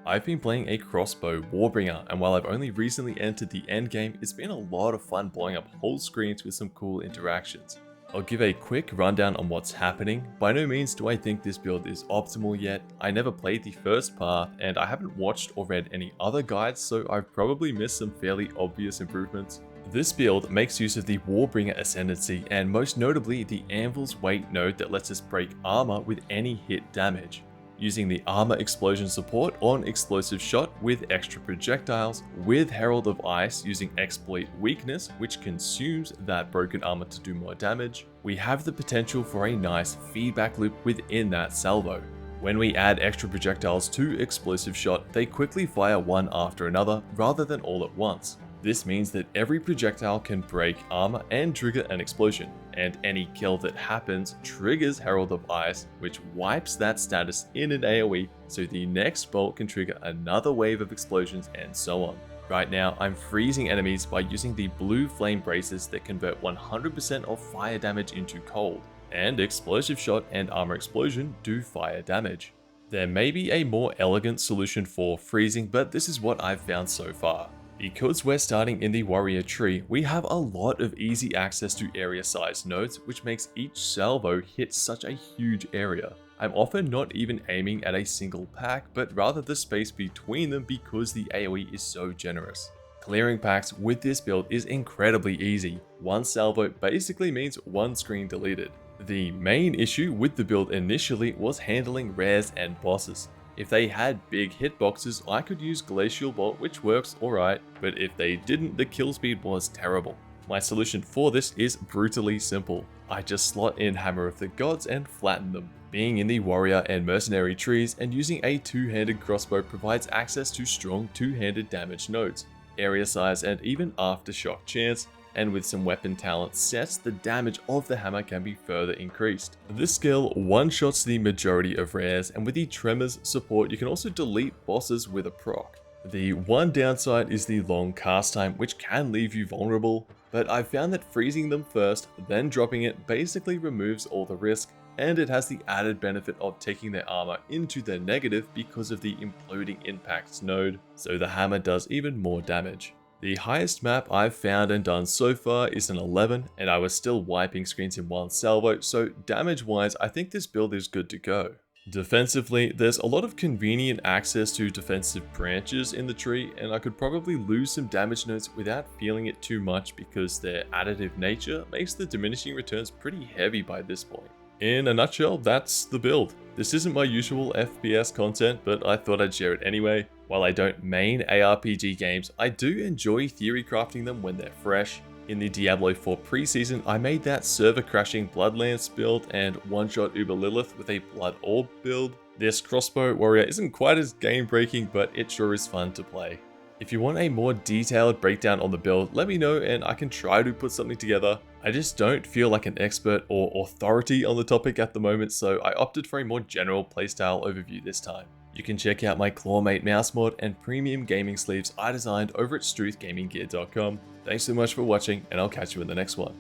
I've been playing a Crossbow Warbringer, and while I've only recently entered the endgame, it's been a lot of fun blowing up whole screens with some cool interactions. I'll give a quick rundown on what's happening. By no means do I think this build is optimal yet. I never played the first path, and I haven't watched or read any other guides, so I've probably missed some fairly obvious improvements. This build makes use of the Warbringer ascendancy, and most notably the Anvil's weight node that lets us break armor with any hit damage. Using the armor explosion support on explosive shot with extra projectiles, with Herald of Ice using exploit weakness, which consumes that broken armor to do more damage, we have the potential for a nice feedback loop within that salvo. When we add extra projectiles to explosive shot, they quickly fire one after another rather than all at once. This means that every projectile can break armor and trigger an explosion, and any kill that happens triggers Herald of Ice, which wipes that status in an AoE, so the next bolt can trigger another wave of explosions and so on. Right now, I'm freezing enemies by using the blue flame braces that convert 100% of fire damage into cold, and explosive shot and armor explosion do fire damage. There may be a more elegant solution for freezing, but this is what I've found so far. Because we're starting in the warrior tree, we have a lot of easy access to area size nodes, which makes each salvo hit such a huge area. I'm often not even aiming at a single pack, but rather the space between them because the AoE is so generous. Clearing packs with this build is incredibly easy. One salvo basically means one screen deleted. The main issue with the build initially was handling rares and bosses. If they had big hitboxes, I could use Glacial Bolt, which works alright, but if they didn't, the kill speed was terrible. My solution for this is brutally simple. I just slot in Hammer of the Gods and flatten them. Being in the warrior and mercenary trees and using a two-handed crossbow provides access to strong two-handed damage nodes, area size and even aftershock chance, and with some weapon talent sets, the damage of the hammer can be further increased. This skill one-shots the majority of rares, and with the Tremors support you can also delete bosses with a proc. The one downside is the long cast time, which can leave you vulnerable, but I've found that freezing them first, then dropping it basically removes all the risk, and it has the added benefit of taking their armor into the negative because of the imploding impacts node, so the hammer does even more damage. The highest map I've found and done so far is an 11, and I was still wiping screens in one salvo, so damage wise I think this build is good to go. Defensively, there's a lot of convenient access to defensive branches in the tree, and I could probably lose some damage nodes without feeling it too much because their additive nature makes the diminishing returns pretty heavy by this point. In a nutshell, that's the build. This isn't my usual FPS content, but I thought I'd share it anyway. While I don't main ARPG games, I do enjoy theory crafting them when they're fresh. In the Diablo 4 preseason, I made that server crashing Bloodlance build and one-shot Uber Lilith with a Blood Orb build. This Crossbow Warrior isn't quite as game breaking, but it sure is fun to play. If you want a more detailed breakdown on the build, let me know and I can try to put something together. I just don't feel like an expert or authority on the topic at the moment, so I opted for a more general playstyle overview this time. You can check out my Clawmate mouse mod and premium gaming sleeves I designed over at struthgaminggear.com. Thanks so much for watching, and I'll catch you in the next one.